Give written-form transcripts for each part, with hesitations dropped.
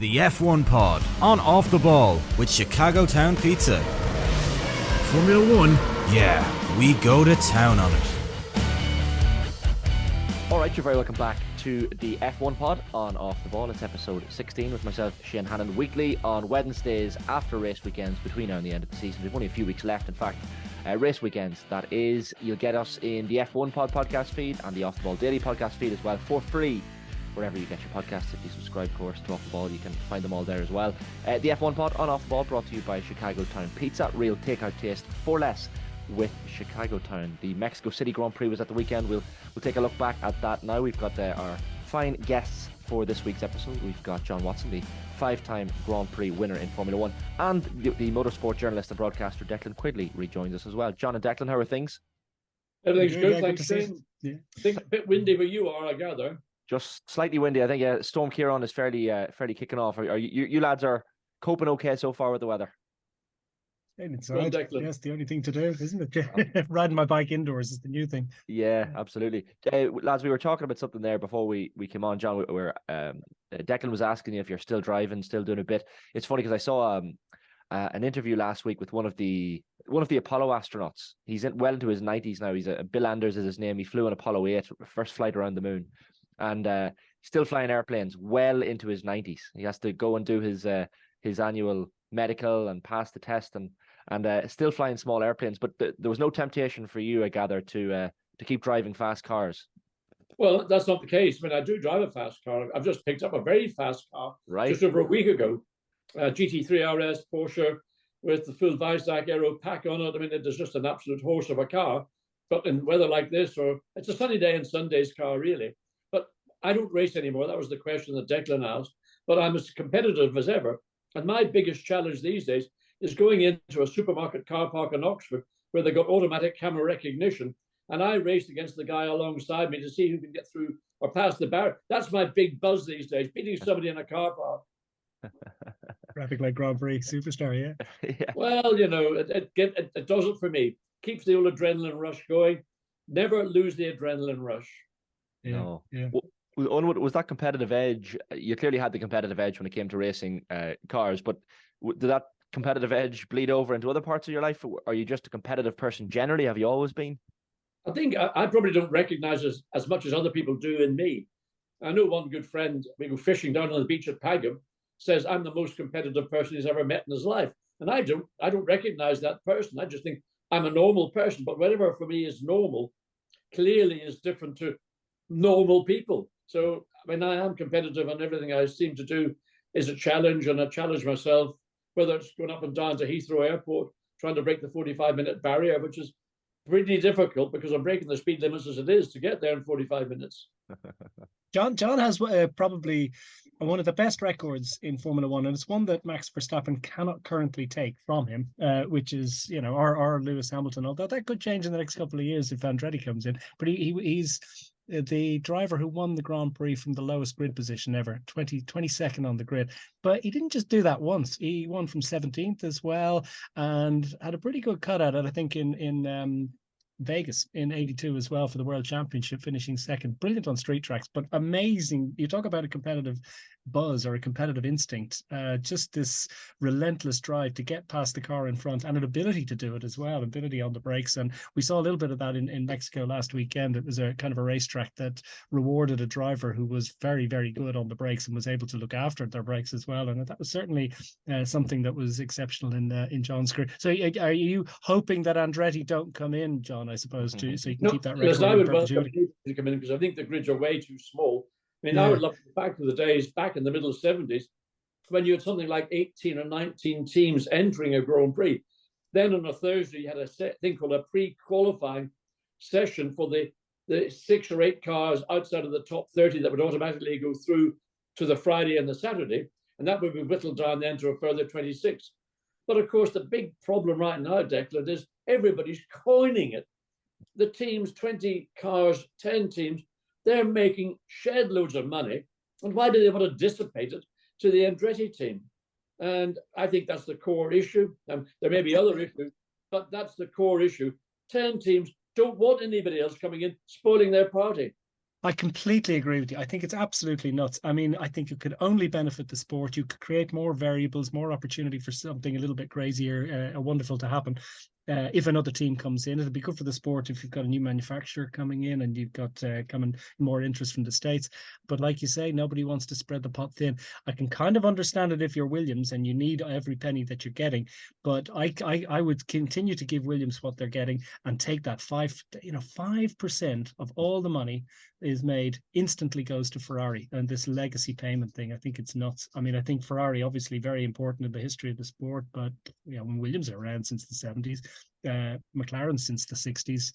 The F1 Pod on Off the Ball with Chicago Town Pizza. Formula One? Yeah, we go to town on it. Alright, you're very welcome back to the F1 Pod on Off the Ball. It's episode 16 with myself, Shane Hannon, weekly on Wednesdays after race weekends between now and the end of the season. We've only a few weeks left, in fact. Race weekends, that is. You'll get us in the F1 Pod podcast feed and the Off the Ball Daily podcast feed as well for free, wherever you get your podcasts. If you subscribe, of course, to Off the Ball, you can find them all there as well. The F1 Pod on Off the Ball brought to you by Chicago Town Pizza. Real takeout taste for less with Chicago Town. The Mexico City Grand Prix was at the weekend. We'll take a look back at that now. We've got our fine guests for this week's episode. We've got John Watson, the five-time Grand Prix winner in Formula One, and the motorsport journalist and broadcaster Declan Quigley rejoins us as well. John and Declan, how are things? Everything's good, thanks, Shane. Yeah. I think a bit windy where you are, I gather. Just slightly windy. I think Storm Kieran is fairly kicking off. Are you lads are coping okay so far with the weather? Inside. Yes, the only thing to do, isn't it? Riding my bike indoors is the new thing. Yeah, absolutely. Lads, we were talking about something there before we came on, John. Declan was asking you if you're still driving, still doing a bit. It's funny because I saw an interview last week with one of the Apollo astronauts. He's well into his 90s now. He's Bill Anders is his name. He flew on Apollo 8, first flight around the moon, and still flying airplanes well into his 90s. He has to go and do his annual medical and pass the test and still flying small airplanes. But there was no temptation for you, I gather, to keep driving fast cars. Well, that's not the case. I mean, I do drive a fast car. I've just picked up a very fast car just over a week ago. GT3 RS Porsche with the full Weissach aero pack on it. I mean, it is just an absolute horse of a car. But in weather like this, or it's a sunny day and Sunday's car, really. But I don't race anymore. That was the question that Declan asked. But I'm as competitive as ever. And my biggest challenge these days is going into a supermarket car park in Oxford where they got automatic camera recognition. And I raced against the guy alongside me to see who can get through or past the barrier. That's my big buzz these days, beating somebody in a car park. Traffic like Grand Prix superstar, yeah. Yeah. Well, you know, it does it for me. Keeps the old adrenaline rush going. Never lose the adrenaline rush. Yeah. No. Yeah. Was that competitive edge? You clearly had the competitive edge when it came to racing cars, but did that competitive edge bleed over into other parts of your life? Are you just a competitive person generally? Have you always been? I think I probably don't recognize as much as other people do in me. I know one good friend, we go fishing down on the beach at Pagham, says I'm the most competitive person he's ever met in his life. And I don't recognize that person. I just think I'm a normal person, but whatever for me is normal clearly is different to normal people. So, I mean, I am competitive, and everything I seem to do is a challenge, and I challenge myself, whether it's going up and down to Heathrow Airport, trying to break the 45-minute barrier, which is pretty difficult because I'm breaking the speed limits as it is to get there in 45 minutes. John has probably one of the best records in Formula One, and it's one that Max Verstappen cannot currently take from him, which is, you know, or Lewis Hamilton, although that could change in the next couple of years if Andretti comes in. But he's the driver who won the Grand Prix from the lowest grid position ever, 22nd on the grid. But he didn't just do that once. He won from 17th as well and had a pretty good cut at it, I think, in Vegas in 82 as well for the World Championship, finishing second. Brilliant on street tracks, but amazing. You talk about a competitive buzz or a competitive instinct, just this relentless drive to get past the car in front and an ability to do it as well, ability on the brakes. And we saw a little bit of that in Mexico last weekend. It was a kind of a racetrack that rewarded a driver who was very, very good on the brakes and was able to look after their brakes as well. And that was certainly something that was exceptional in John's career. So are you hoping that Andretti don't come in, John, I suppose, so you can keep that record? Yes, I would welcome to come in because I think the grids are way too small. I mean, I would love to go back to the days back in the middle 70s when you had something like 18 or 19 teams entering a Grand Prix. Then on a Thursday, you had a thing called a pre-qualifying session for the 6 or 8 cars outside of the top 30 that would automatically go through to the Friday and the Saturday. And that would be whittled down then to a further 26. But of course, the big problem right now, Declan, is everybody's coining it. The teams, 20 cars, 10 teams, they're making shed loads of money. And why do they want to dissipate it to the Andretti team? And I think that's the core issue. There may be other issues, but that's the core issue. 10 teams don't want anybody else coming in, spoiling their party. I completely agree with you. I think it's absolutely nuts. I mean, I think it could only benefit the sport. You could create more variables, more opportunity for something a little bit crazier, wonderful to happen. If another team comes in, it'll be good for the sport if you've got a new manufacturer coming in and you've got coming more interest from the States. But like you say, nobody wants to spread the pot thin. I can kind of understand it if you're Williams and you need every penny that you're getting. But I would continue to give Williams what they're getting and take that 5% of all the money is made instantly goes to Ferrari, and this legacy payment thing, I think it's nuts. I mean, I think Ferrari obviously very important in the history of the sport, but when Williams are around since the 70s, McLaren since the 60s,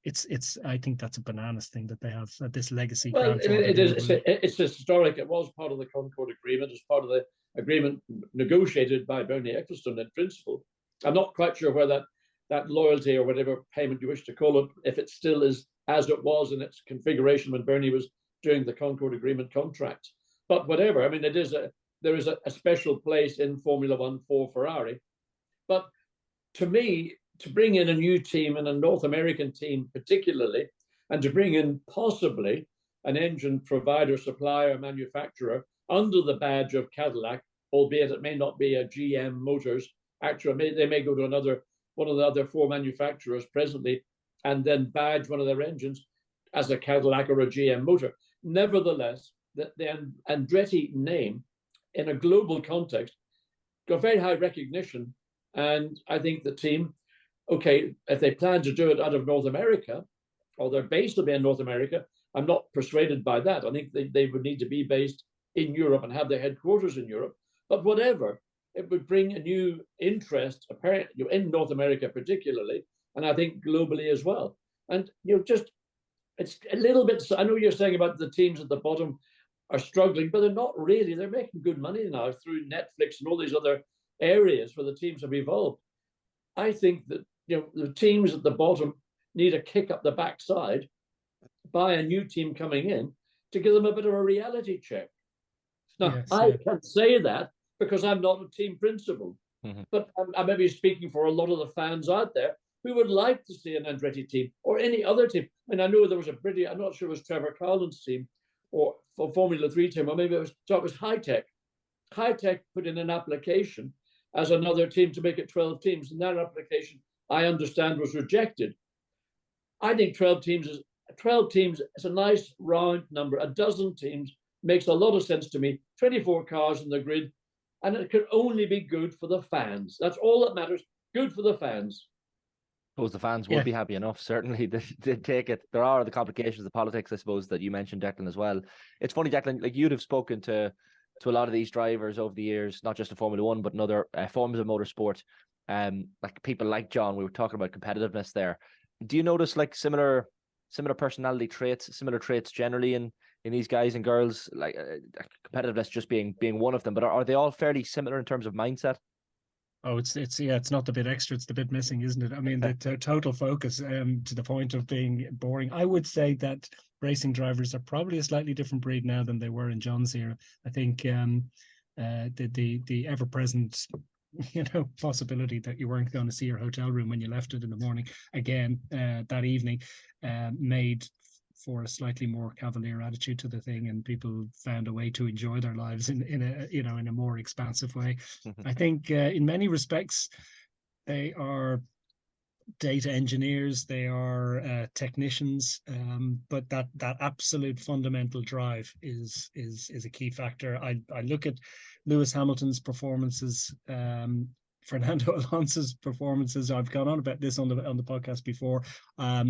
it's I think that's a bananas thing that they have this legacy. Well, I mean, it's historic. It was part of the Concord Agreement, as part of the agreement negotiated by Bernie Ecclestone in principle. I'm not quite sure where that loyalty or whatever payment you wish to call it, if it still is as it was in its configuration when Bernie was doing the Concord Agreement contract. But whatever, I mean, there is a special place in Formula One for Ferrari. But to me, to bring in a new team and a North American team particularly, and to bring in possibly an engine provider, supplier, manufacturer under the badge of Cadillac, albeit it may not be a GM Motors actually, they may go to one of the other four manufacturers presently, and then badge one of their engines as a Cadillac or a GM motor. Nevertheless, the Andretti name in a global context got very high recognition. And I think the team, okay, if they plan to do it out of North America, or their base will be in North America, I'm not persuaded by that. I think they would need to be based in Europe and have their headquarters in Europe. But whatever, it would bring a new interest, apparently, in North America particularly, and I think globally as well. And just it's a little bit. I know you're saying about the teams at the bottom are struggling, but they're not really. They're making good money now through Netflix and all these other areas where the teams have evolved. I think that the teams at the bottom need a kick up the backside by a new team coming in to give them a bit of a reality check. Now, yes, I can say that because I'm not a team principal, but I may be speaking for a lot of the fans out there who would like to see an Andretti team or any other team. I mean, I know there was I'm not sure it was Trevor Carlin's team or for Formula 3 team, or maybe it was High Tech. High Tech put in an application as another team to make it 12 teams, and that application, I understand, was rejected. I think 12 teams is a nice round number. A dozen teams makes a lot of sense to me. 24 cars in the grid, and it can only be good for the fans. That's all that matters. Good for the fans. I suppose the fans would be happy enough, certainly, to take it. There are the complications, the politics, I suppose, that you mentioned, Declan, as well. It's funny, Declan, like you'd have spoken to a lot of these drivers over the years, not just in Formula One, but in other forms of motorsport. Like people like John, we were talking about competitiveness there. Do you notice like similar personality traits, similar traits generally in these guys and girls, like competitiveness just being one of them, but are they all fairly similar in terms of mindset? Oh, it's not the bit extra, it's the bit missing, isn't it? I mean, the total focus to the point of being boring. I would say that racing drivers are probably a slightly different breed now than they were in John's era. I think the ever-present possibility that you weren't going to see your hotel room when you left it in the morning again that evening made for a slightly more cavalier attitude to the thing, and people found a way to enjoy their lives in a more expansive way. I think in many respects they are data engineers, they are technicians, but that absolute fundamental drive is a key factor. I look at Lewis Hamilton's performances, Fernando Alonso's performances. I've gone on about this on the podcast before. I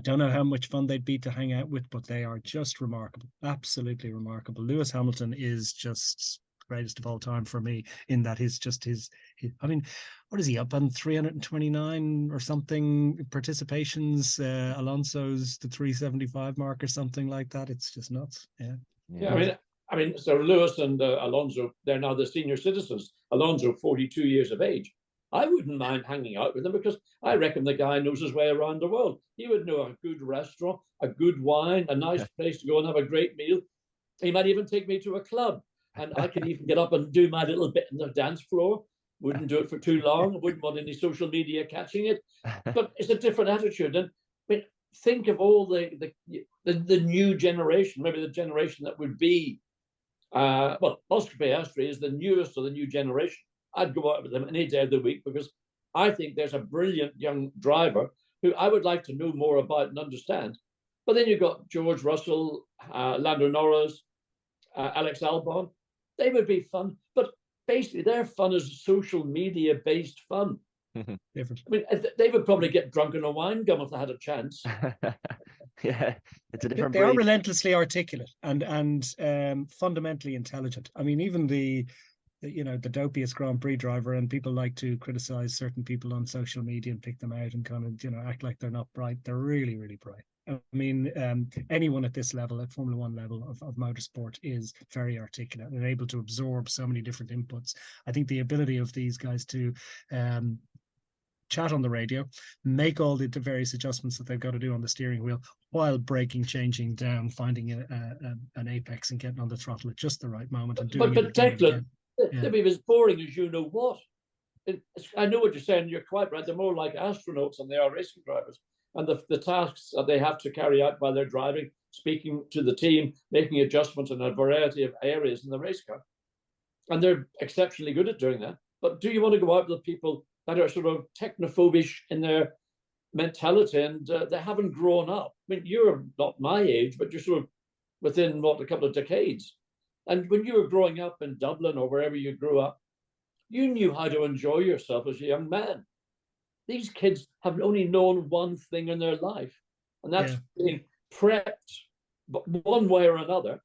don't know how much fun they'd be to hang out with, but they are just remarkable, absolutely remarkable. Lewis Hamilton is just greatest of all time for me, in that his I mean, what is he up on, 329 or something participations? Alonso's the 375 mark or something like that. It's just nuts. Yeah. I mean, so Lewis and Alonso, they're now the senior citizens. Alonso, 42 years of age. I wouldn't mind hanging out with him because I reckon the guy knows his way around the world. He would know a good restaurant, a good wine, a nice place to go and have a great meal. He might even take me to a club, and I could even get up and do my little bit on the dance floor. Wouldn't do it for too long. Wouldn't want any social media catching it. But it's a different attitude. And I mean, think of all the new generation, maybe the generation that would be, Oscar Piastri is the newest of the new generation. I'd go out with them any day of the week because I think there's a brilliant young driver who I would like to know more about and understand. But then you've got George Russell, Lando Norris, Alex Albon. They would be fun, but basically their fun is social media-based fun. Different. I mean, they would probably get drunk on a wine gum if they had a chance. Yeah, it's a different They breed. are relentlessly articulate and fundamentally intelligent. I mean, even the dopiest Grand Prix driver, and people like to criticize certain people on social media and pick them out and kind of act like they're not bright. They're really, really bright. I mean, anyone at this level, at Formula One level of motorsport, is very articulate and able to absorb so many different inputs. I think the ability of these guys to chat on the radio, make all the various adjustments that they've got to do on the steering wheel while braking, changing down, finding an apex and getting on the throttle at just the right moment and doing it again and again. They'll be as boring as you know what. I know what you're saying. You're quite right. They're more like astronauts than they are racing drivers. And the tasks that they have to carry out while they're driving, speaking to the team, making adjustments in a variety of areas in the race car. And they're exceptionally good at doing that. But do you want to go out with people that are sort of technophobish in their mentality and they haven't grown up? I mean, you're not my age, but you're sort of within, a couple of decades. And when you were growing up in Dublin or wherever you grew up, you knew how to enjoy yourself as a young man. These kids have only known one thing in their life, and that's being prepped one way or another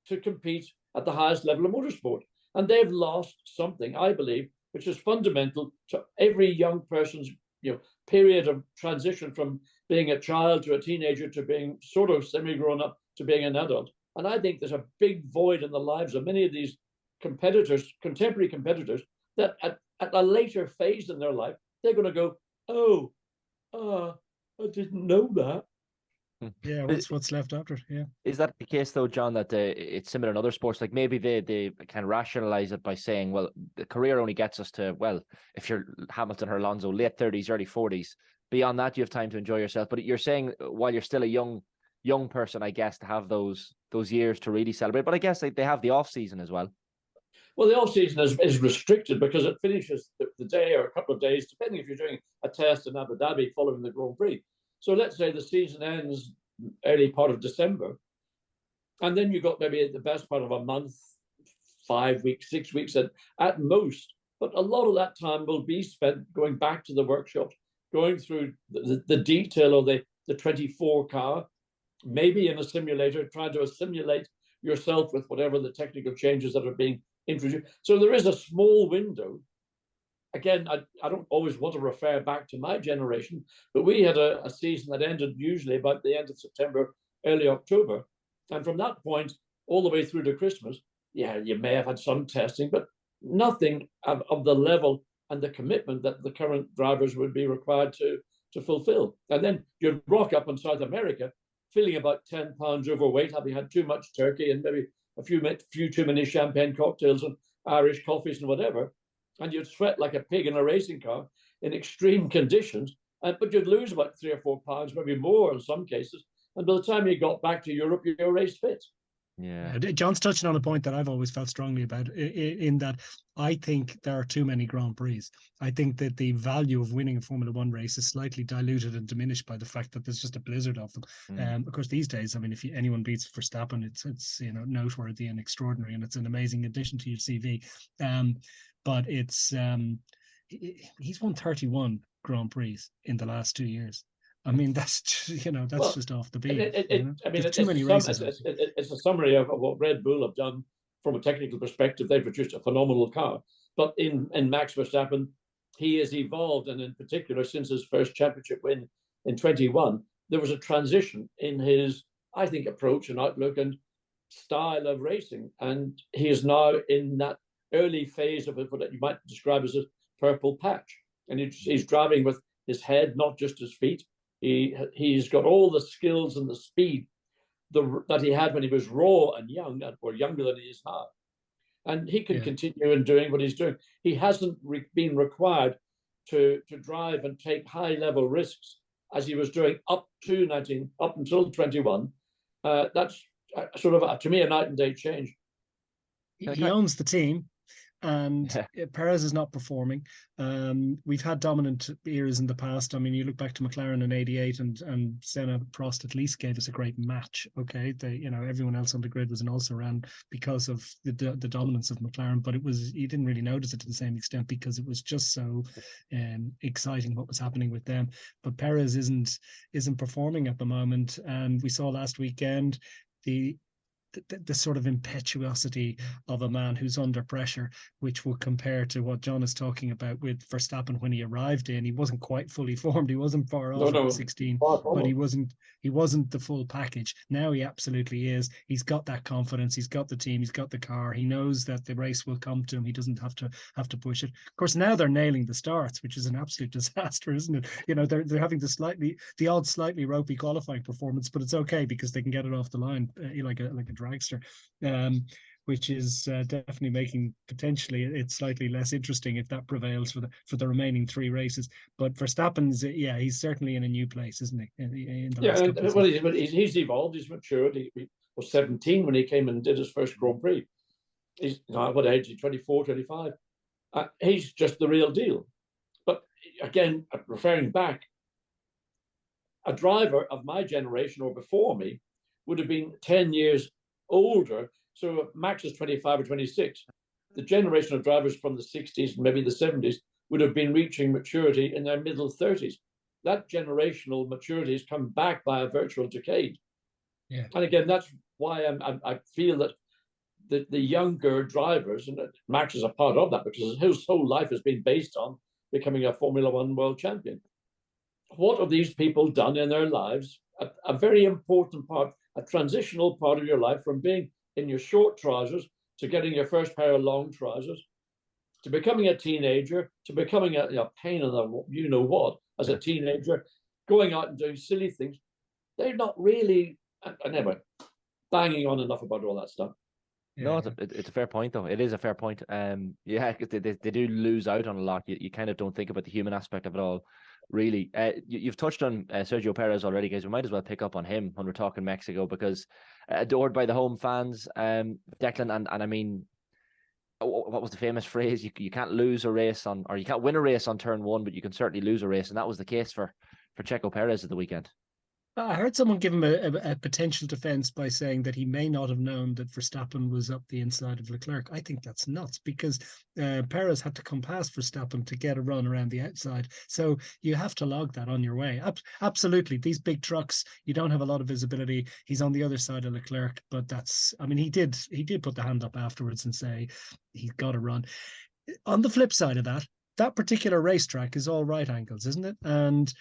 to compete at the highest level of motorsport. And they've lost something, I believe, which is fundamental to every young person's period of transition from being a child to a teenager to being sort of semi-grown up to being an adult. And I think there's a big void in the lives of many of these competitors, contemporary competitors, that at a later phase in their life, they're going to go, I didn't know that. Yeah, what's left after? Yeah. Is that the case though, John, that it's similar in other sports? Like maybe they can rationalize it by saying, well, the career only gets us to, well, if you're Hamilton or Alonso, late 30s, early 40s. Beyond that, you have time to enjoy yourself. But you're saying while you're still a young person, I guess, to have those years to really celebrate. But I guess they have the off season as well. Well, the off season is restricted because it finishes the day or a couple of days, depending if you're doing a test in Abu Dhabi following the Grand Prix. So let's say the season ends early part of December, and then you've got maybe the best part of a month, 5 weeks, 6 weeks at most. But a lot of that time will be spent going back to the workshops, going through the detail of the 24 car, maybe in a simulator, trying to assimilate yourself with whatever the technical changes that are being introduced. So there is a small window. Again, I don't always want to refer back to my generation, but we had a season that ended usually about the end of September, early October. And from that point all the way through to Christmas, you may have had some testing, but nothing of the level and the commitment that the current drivers would be required to fulfill. And then you'd rock up in South America feeling about 10 pounds overweight, having had too much turkey and maybe a few too many champagne cocktails and Irish coffees and whatever. And you'd sweat like a pig in a racing car in extreme conditions, but you'd lose about 3 or 4 pounds, maybe more in some cases. And by the time you got back to Europe, you're race fit. Yeah. John's touching on a point that I've always felt strongly about, in that I think there are too many Grand Prix. I think that the value of winning a Formula One race is slightly diluted and diminished by the fact that there's just a blizzard of them. Of course, these days, I mean, if anyone beats Verstappen, it's noteworthy and extraordinary, and it's an amazing addition to your CV. But it's he's won 31 Grand Prix in the last 2 years. I mean, that's just off the beat. There's too many races. It's a summary of what Red Bull have done from a technical perspective. They've produced a phenomenal car. But in Max Verstappen, he has evolved, and in particular, since his first championship win in 21, there was a transition in his, I think, approach and outlook and style of racing. And he is now in that early phase of what you might describe as a purple patch. And he's driving with his head, not just his feet. He's got all the skills and the speed that he had when he was raw and young, or younger than he is now. And he can continue in doing what he's doing. He hasn't been required to drive and take high-level risks as he was doing up until 21. That's sort of, to me, a night and day change. He owns the team, and Perez is not performing. We've had dominant eras in the past. I mean, you look back to McLaren in '88, and Senna, Prost at least gave us a great match. Okay, everyone else on the grid was an also ran because of the dominance of McLaren, but you didn't really notice it to the same extent because it was just so exciting what was happening with them. But Perez isn't performing at the moment, and we saw last weekend the sort of impetuosity of a man who's under pressure, which will compare to what John is talking about with Verstappen when he arrived in. He wasn't quite fully formed. He wasn't far off at 16, but he wasn't the full package. Now he absolutely is. He's got that confidence. He's got the team. He's got the car. He knows that the race will come to him. He doesn't have to push it. Of course, now they're nailing the starts, which is an absolute disaster, isn't it? They're having the odd slightly ropey qualifying performance, but it's okay because they can get it off the line like a dragster, which is definitely making potentially it slightly less interesting if that prevails for the remaining 3 races. But Verstappen's, he's certainly in a new place, isn't he? He's evolved, he's matured. He was 17 when he came and did his first Grand Prix. He's what age? He's 24, 25. He's just the real deal. But again, referring back, a driver of my generation or before me would have been 10 years older. So Max is 25 or 26. The generation of drivers from the 60s, maybe the 70s, would have been reaching maturity in their middle 30s. That generational maturity has come back by a virtual decade. Yeah. And again, that's why I feel that the younger drivers, and Max is a part of that because his whole life has been based on becoming a Formula One world champion. What have these people done in their lives? A very important part, a transitional part of your life from being in your short trousers to getting your first pair of long trousers, to becoming a teenager, to becoming a pain in the you-know-what as a teenager, going out and doing silly things. They're not really, anyway, banging on enough about all that stuff. No, it's a fair point, though. It is a fair point. Because they do lose out on a lot. You kind of don't think about the human aspect of it all, really. You've touched on Sergio Pérez already, guys. We might as well pick up on him when we're talking Mexico, because adored by the home fans, Declan, and I mean, what was the famous phrase? You can't lose a race or you can't win a race on turn 1, but you can certainly lose a race, and that was the case for Checo Pérez at the weekend. I heard someone give him a potential defense by saying that he may not have known that Verstappen was up the inside of Leclerc. I think that's nuts because Perez had to come past Verstappen to get a run around the outside. So you have to log that on your way. Absolutely. These big trucks, you don't have a lot of visibility. He's on the other side of Leclerc, but he did put the hand up afterwards and say he's got to run. On the flip side of that particular racetrack is all right angles, isn't it? And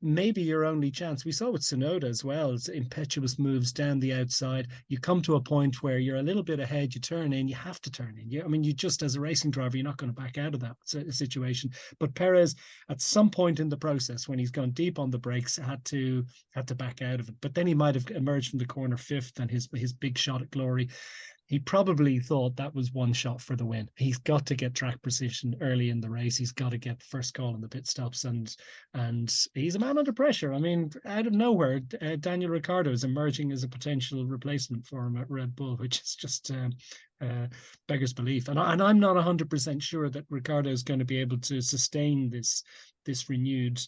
maybe your only chance. We saw with Tsunoda as well. It's impetuous moves down the outside. You come to a point where you're a little bit ahead. You turn in. You have to turn in. You just as a racing driver, you're not going to back out of that situation. But Perez, at some point in the process, when he's gone deep on the brakes, had to back out of it. But then he might have emerged from the corner 5th, and his big shot at glory. He probably thought that was one shot for the win. He's got to get track precision early in the race. He's got to get first call in the pit stops, and he's a man under pressure. I mean, out of nowhere, Daniel Ricciardo is emerging as a potential replacement for him at Red Bull, which is just beggars belief. And I'm not 100% sure that Ricciardo is going to be able to sustain this renewed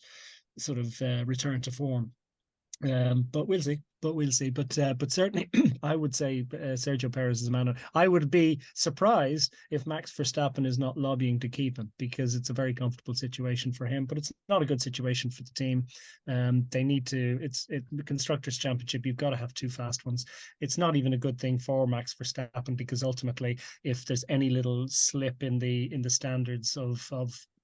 sort of return to form. But we'll see. But certainly, I would say Sergio Pérez is a man. I would be surprised if Max Verstappen is not lobbying to keep him, because it's a very comfortable situation for him. But it's not a good situation for the team. They need to. The Constructors' Championship. You've got to have 2 fast ones. It's not even a good thing for Max Verstappen, because ultimately, if there's any little slip in the standards of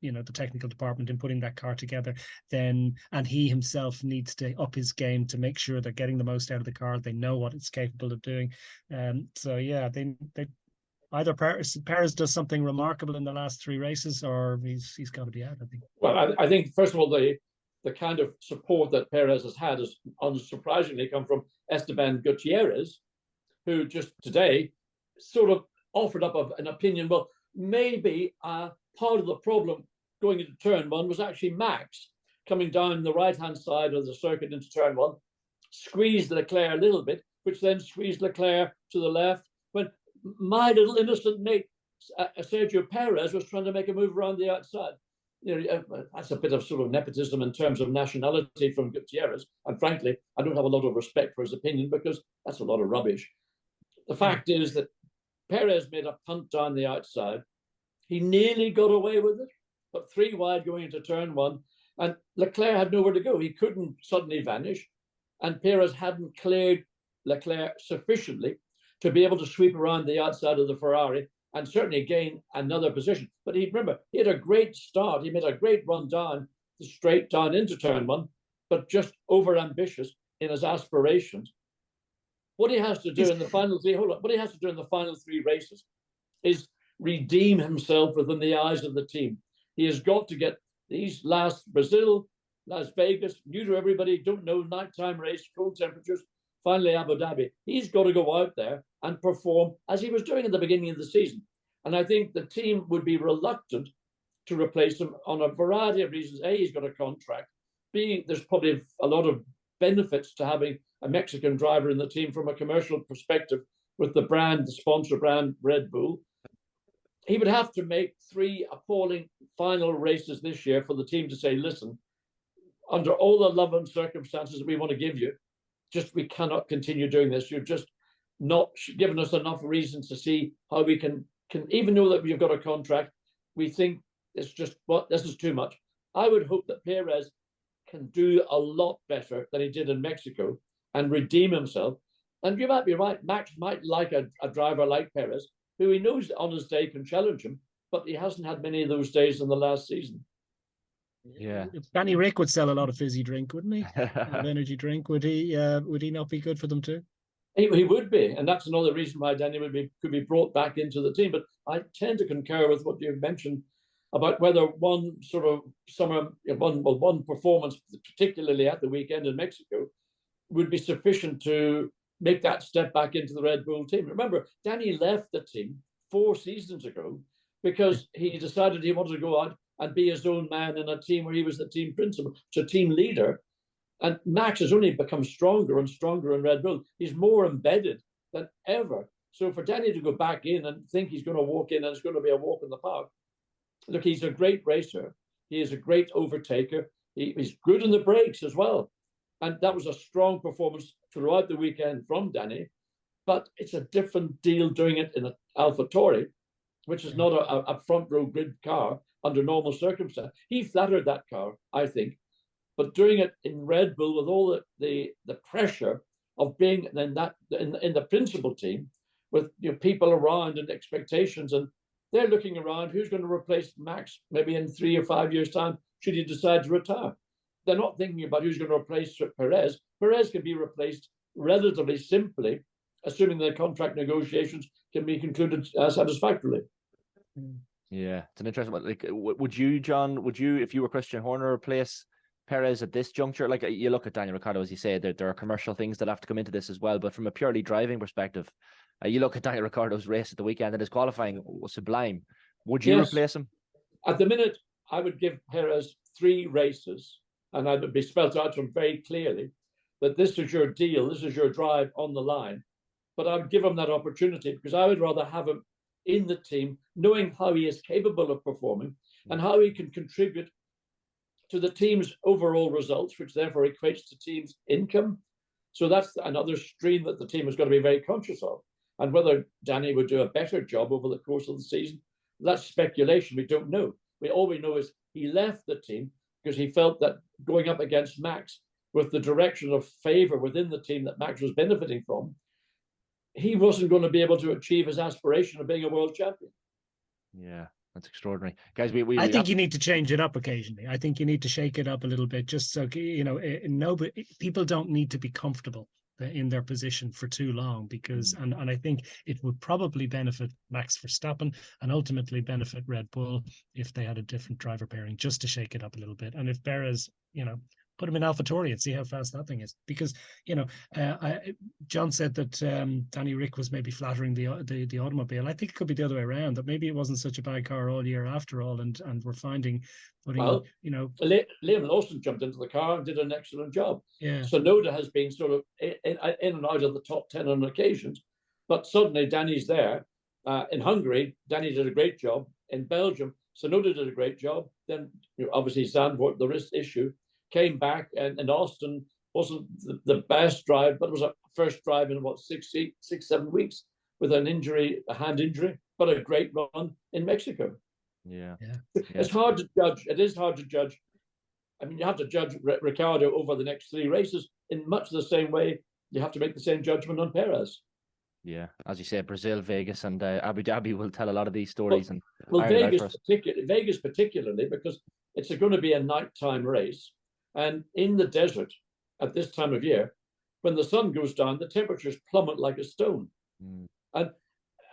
the technical department in putting that car together, and he himself needs to up his game to make sure they're getting the most out of the car. They know what it's capable of doing. They either Perez does something remarkable in the last 3 races, or he's got to be out, I think. Well, I think first of all, the kind of support that Perez has had has unsurprisingly come from Esteban Gutierrez, who just today sort of offered up an opinion. Well, maybe part of the problem going into turn 1 was actually Max, coming down the right-hand side of the circuit into turn one, squeezed Leclerc a little bit, which then squeezed Leclerc to the left. When my little innocent mate, Sergio Pérez, was trying to make a move around the outside. That's a bit of sort of nepotism in terms of nationality from Gutierrez. And frankly, I don't have a lot of respect for his opinion because that's a lot of rubbish. The fact is that Perez made a punt down the outside. He nearly got away with it, but 3 wide going into turn one. And Leclerc had nowhere to go. He couldn't suddenly vanish. And Perez hadn't cleared Leclerc sufficiently to be able to sweep around the outside of the Ferrari and certainly gain another position. But he had a great start. He made a great run down, straight down into turn one, but just overambitious in his aspirations. What he has to do in the final 3, what he has to do in the final 3 races is redeem himself within the eyes of the team. He has got to get these last Brazil, Las Vegas, new to everybody, don't know, nighttime race, cold temperatures, finally Abu Dhabi. He's got to go out there and perform as he was doing at the beginning of the season. And I think the team would be reluctant to replace him on a variety of reasons. A, he's got a contract. B, there's probably a lot of benefits to having a Mexican driver in the team from a commercial perspective with the sponsor brand Red Bull. He would have to make 3 appalling final races this year for the team to say, listen, under all the love and circumstances that we want to give you, we cannot continue doing this. You've just not given us enough reasons to see how we can even though that we've got a contract, we think it's just, this is too much. I would hope that Perez can do a lot better than he did in Mexico and redeem himself. And you might be right, Max might like a driver like Perez, who he knows on his day can challenge him, but he hasn't had many of those days in the last season. Yeah, Danny Ricc would sell a lot of fizzy drink, wouldn't he? An energy drink. Would he not be good for them too? He would be, and that's another reason why Danny could be brought back into the team. But I tend to concur with what you've mentioned about whether one performance, particularly at the weekend in Mexico, would be sufficient to make that step back into the Red Bull team. Remember, Danny left the team 4 seasons ago because he decided he wanted to go out and be his own man in a team where he was the team principal, so team leader. And Max has only become stronger and stronger in Red Bull. He's more embedded than ever. So for Danny to go back in and think he's going to walk in and it's going to be a walk in the park, look, he's a great racer. He is a great overtaker. He's good in the brakes as well. And that was a strong performance throughout the weekend from Danny. But it's a different deal doing it in an AlphaTauri, which is not a front row grid car under normal circumstances. He flattered that car, I think. But doing it in Red Bull with all the pressure of being in the principal team with people around and expectations, and they're looking around who's going to replace Max maybe in 3 or 5 years' time should he decide to retire. They're not thinking about who's going to replace Perez. Perez can be replaced relatively simply, assuming the contract negotiations can be concluded satisfactorily. Yeah, it's an interesting one. Like, would you, John? If you were Christian Horner, replace Perez at this juncture? Like, you look at Daniel Ricciardo, as you say, there are commercial things that have to come into this as well. But from a purely driving perspective, you look at Daniel Ricciardo's race at the weekend and his qualifying was sublime. Would you replace him? At the minute, I would give Perez 3 races, and I would be spelled out to him very clearly that this is your deal, this is your drive on the line. But I would give him that opportunity because I would rather have him in the team, knowing how he is capable of performing and how he can contribute to the team's overall results, which therefore equates to team's income. So that's another stream that the team has got to be very conscious of. And whether Danny would do a better job over the course of the season, that's speculation. We don't know. All we know is he left the team because he felt that going up against Max with the direction of favour within the team that Max was benefiting from, he wasn't going to be able to achieve his aspiration of being a world champion. Yeah, that's extraordinary. Guys, I think you need to change it up occasionally. I think you need to shake it up a little bit, just so, people don't need to be comfortable in their position for too long, because and I think it would probably benefit Max Verstappen and ultimately benefit Red Bull if they had a different driver pairing, just to shake it up a little bit. And if Perez, Put him in AlphaTauri and see how fast that thing is. Because, John said that Danny Ricc was maybe flattering the automobile. I think it could be the other way around, that maybe it wasn't such a bad car all year after all, and we're finding Liam Lawson jumped into the car and did an excellent job. Yeah. Sonoda has been sort of in and out of the top 10 on occasions, but suddenly Danny's there. In Hungary, Danny did a great job. In Belgium, Sonoda did a great job. Then obviously Zandvoort, the wrist issue, came back, and Austin wasn't the best drive, but it was a first drive in about 6-7 weeks with an injury, a hand injury, but a great run in Mexico. Yeah. It's hard to judge. It is hard to judge. I mean, you have to judge Ricciardo over the next 3 races in much the same way you have to make the same judgment on Perez. Yeah, as you say, Brazil, Vegas, and Abu Dhabi will tell a lot of these stories. Well, Vegas particularly, because it's going to be a nighttime race. And in the desert at this time of year, when the sun goes down, the temperatures plummet like a stone. And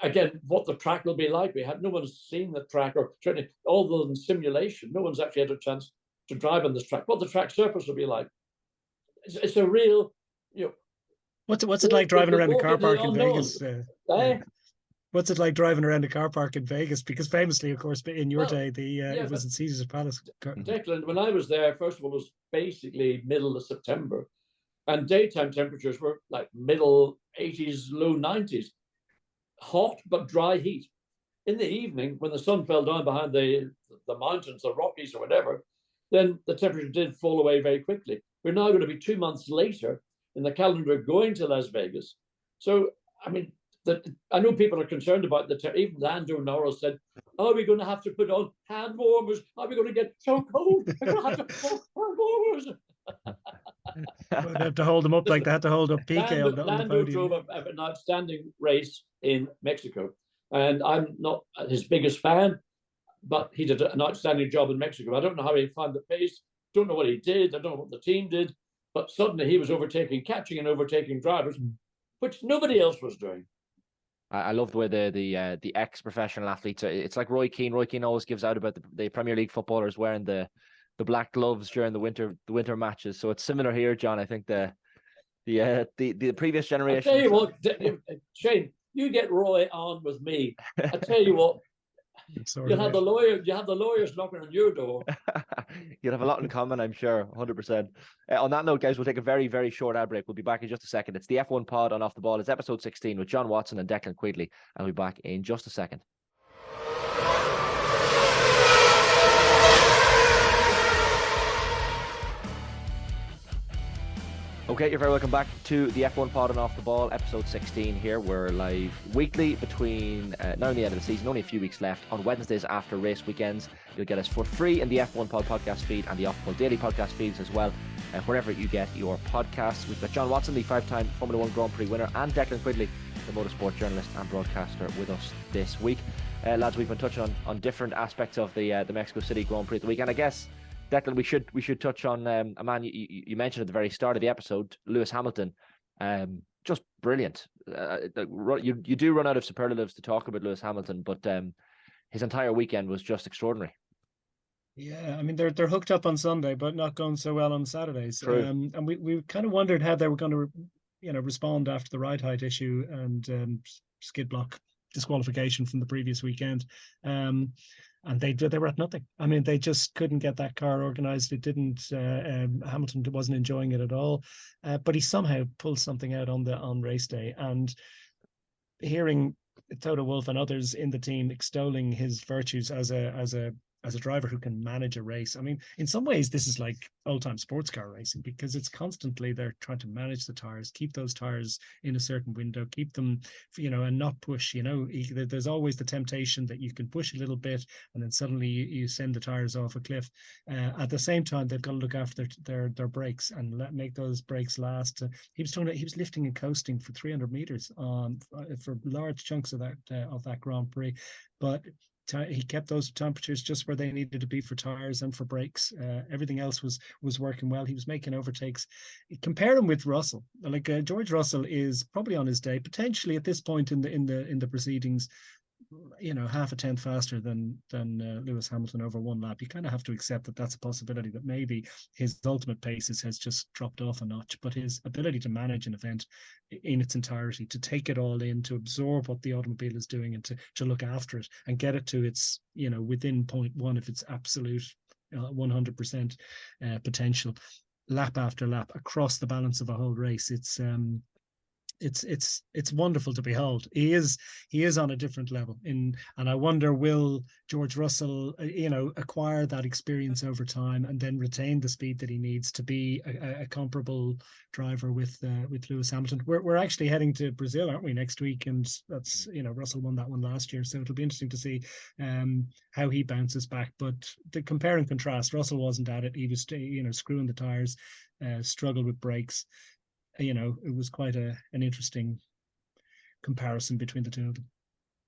again, what the track will be like, no one's seen the track, or certainly although in simulation, no one's actually had a chance to drive on this track. What the track surface will be like. It's a real, What's it like driving around a car park in Vegas? What's it like driving around a car park in Vegas? Because famously, of course, in your day, it was at Caesar's Palace. Declan, when I was there, first of all, it was basically middle of September, and daytime temperatures were like middle 80s, low 90s, hot but dry heat. In the evening, when the sun fell down behind the mountains, the Rockies or whatever, then the temperature did fall away very quickly. We're now going to be 2 months later in the calendar going to Las Vegas. So, I mean, I know people are concerned about even Lando Norris said, are we going to have to put on hand warmers? Are we going to get so cold? We're going to have to put on hand warmers. They have to hold them up like they had to hold up Piquet on the Lando podium. drove an outstanding race in Mexico. And I'm not his biggest fan, but he did an outstanding job in Mexico. I don't know how he found the pace. Don't know what he did. I don't know what the team did. But suddenly he was catching and overtaking drivers, which nobody else was doing. I love the way the ex-professional athletes. It's like Roy Keane. Roy Keane always gives out about the Premier League footballers wearing the black gloves during the winter matches. So it's similar here, John. I think the previous generation. I tell you what, Shane, you get Roy on with me. I tell you what. You have the lawyers knocking on your door. You'll have a lot in common, I'm sure, 100%. On that note, guys, we'll take a very, very short ad break. We'll be back in just a second. It's the F1 pod on Off the Ball. It's episode 16 with John Watson and Declan Quigley. I'll be back in just a second. Okay, you're very welcome back to the F1 pod and Off the Ball, episode 16 here. We're live weekly between now and the end of the season, only a few weeks left. On Wednesdays after race weekends, you'll get us for free in the F1 pod podcast feed and the Off the Ball daily podcast feeds as well, wherever you get your podcasts. We've got John Watson, the 5-time Formula 1 Grand Prix winner, and Declan Quigley, the motorsport journalist and broadcaster, with us this week. Lads, we've been touching on different aspects of the Mexico City Grand Prix at the weekend. I guess, Declan, we should touch on a man you mentioned at the very start of the episode, Lewis Hamilton. Just brilliant. You do run out of superlatives to talk about Lewis Hamilton, but his entire weekend was just extraordinary. Yeah, I mean they're hooked up on Sunday, but not going so well on Saturdays. True. And we kind of wondered how they were going to respond after the ride height issue and skid block disqualification from the previous weekend. And they were at nothing. I mean, they just couldn't get that car organized. It didn't. Hamilton wasn't enjoying it at all, but he somehow pulled something out on race day. And hearing Toto Wolff and others in the team extolling his virtues as a driver who can manage a race. I mean, in some ways, this is like old-time sports car racing, because it's constantly they're trying to manage the tires, keep those tires in a certain window, keep them, and not push. There's always the temptation that you can push a little bit and then suddenly you send the tires off a cliff. At the same time, they've got to look after their brakes and make those brakes last. He was lifting and coasting for 300 meters for large chunks of that Grand Prix, but he kept those temperatures just where they needed to be for tires and for brakes. Everything else was working well. He was making overtakes. Compare him with Russell. Like George Russell is probably on his day, potentially at this point in the proceedings, half a tenth faster than Lewis Hamilton over one lap, you kind of have to accept that that's a possibility, that maybe his ultimate pace has just dropped off a notch. But his ability to manage an event in its entirety, to take it all in, to absorb what the automobile is doing, and to look after it and get it to its, within 0.1 of its absolute 100% potential, lap after lap across the balance of a whole race, it's wonderful to behold. He is on a different level and I wonder, will George Russell acquire that experience over time and then retain the speed that he needs to be a comparable driver with Lewis Hamilton. We're actually heading to Brazil, aren't we, next week? And that's, Russell won that one last year, so it'll be interesting to see how he bounces back. But the compare and contrast, Russell wasn't at it. He was screwing the tires, struggled with brakes. It was quite an interesting comparison between the two of them.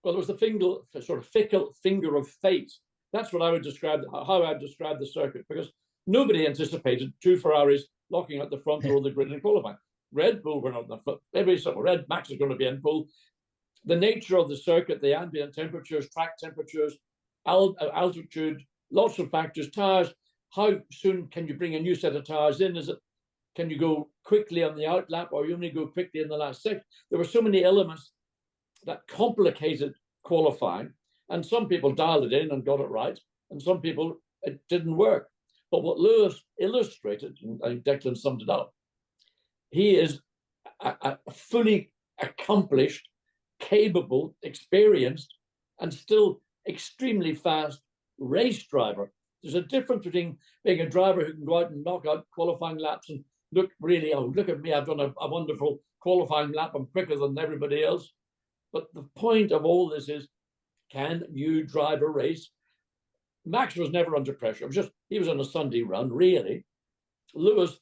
Well, there was the sort of fickle finger of fate. That's what I would describe, how I'd describe the circuit, because nobody anticipated two Ferraris locking at the front row of the grid in qualifying. Red Bull were not in the front. Everybody said, well, Max is going to be in pole. The nature of the circuit, the ambient temperatures, track temperatures, altitude, lots of factors, tires. How soon can you bring a new set of tires in? Can you go quickly on the out lap, or you only go quickly in the last second? There were so many elements that complicated qualifying, and some people dialed it in and got it right, and some people, it didn't work. But what Lewis illustrated, and I think Declan summed it up, he is a fully accomplished, capable, experienced, and still extremely fast race driver. There's a difference between being a driver who can go out and knock out qualifying laps and look really, oh, look at me, I've done a wonderful qualifying lap, I'm quicker than everybody else. But the point of all this is, can you drive a race? Max was never under pressure. He was on a Sunday run, really. Lewis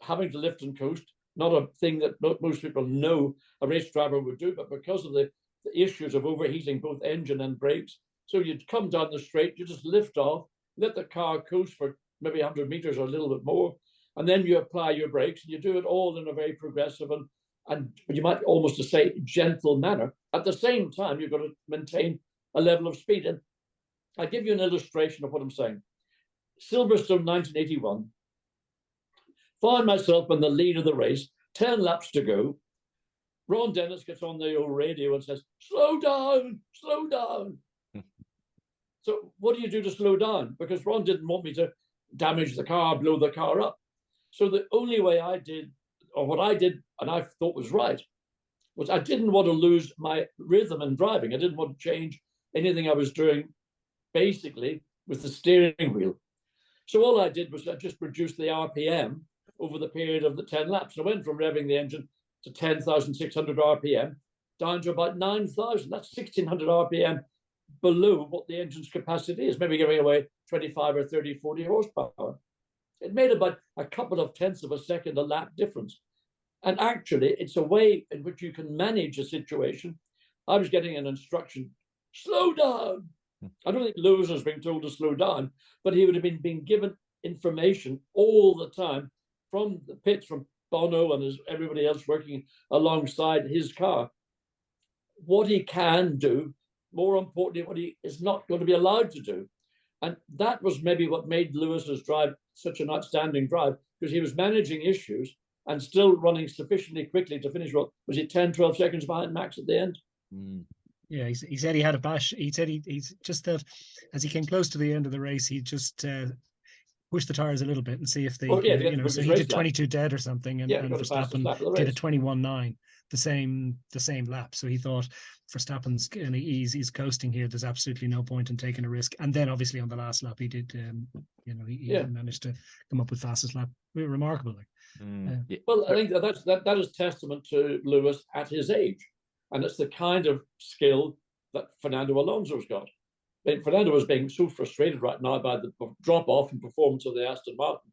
having to lift and coast, not a thing that most people know a race driver would do, but because of the issues of overheating both engine and brakes, so you'd come down the straight, you just lift off, let the car coast for maybe 100 meters or a little bit more, and then you apply your brakes, and you do it all in a very progressive and you might almost say gentle manner. At the same time, you've got to maintain a level of speed. And I'll give you an illustration of what I'm saying. Silverstone 1981, find myself in the lead of the race, 10 laps to go. Ron Dennis gets on the old radio and says, slow down, slow down. So what do you do to slow down? Because Ron didn't want me to damage the car, blow the car up. So the only way I did, or what I did, and I thought was right, was I didn't want to lose my rhythm in driving. I didn't want to change anything I was doing, basically, with the steering wheel. So all I did was I just reduced the RPM over the period of the 10 laps. I went from revving the engine to 10,600 RPM down to about 9,000. That's 1,600 RPM below what the engine's capacity is, maybe giving away 25 or 30, 40 horsepower. It made about a couple of tenths of a second a lap difference. And actually, it's a way in which you can manage a situation. I was getting an instruction, slow down. I don't think Lewis was being told to slow down, but he would have been being given information all the time from the pits, from Bono and everybody else working alongside his car. What he can do, more importantly, what he is not going to be allowed to do. And that was maybe what made Lewis's drive such an outstanding drive, because he was managing issues and still running sufficiently quickly to finish. What was he, 10, 12 seconds behind Max at the end? Yeah, he said he had a bash. He said he's just that as he came close to the end of the race, he just pushed the tires a little bit and see if they, so he did 22 dead or something, and Verstappen did a 21.9, the same lap. So he thought Verstappen's he's coasting here. There's absolutely no point in taking a risk. And then obviously on the last lap, he did, he managed to come up with fastest lap. Remarkable. Well, I think that is testament to Lewis at his age. And it's the kind of skill that Fernando Alonso's got. I mean, Fernando was being so frustrated right now by the drop-off in performance of the Aston Martin.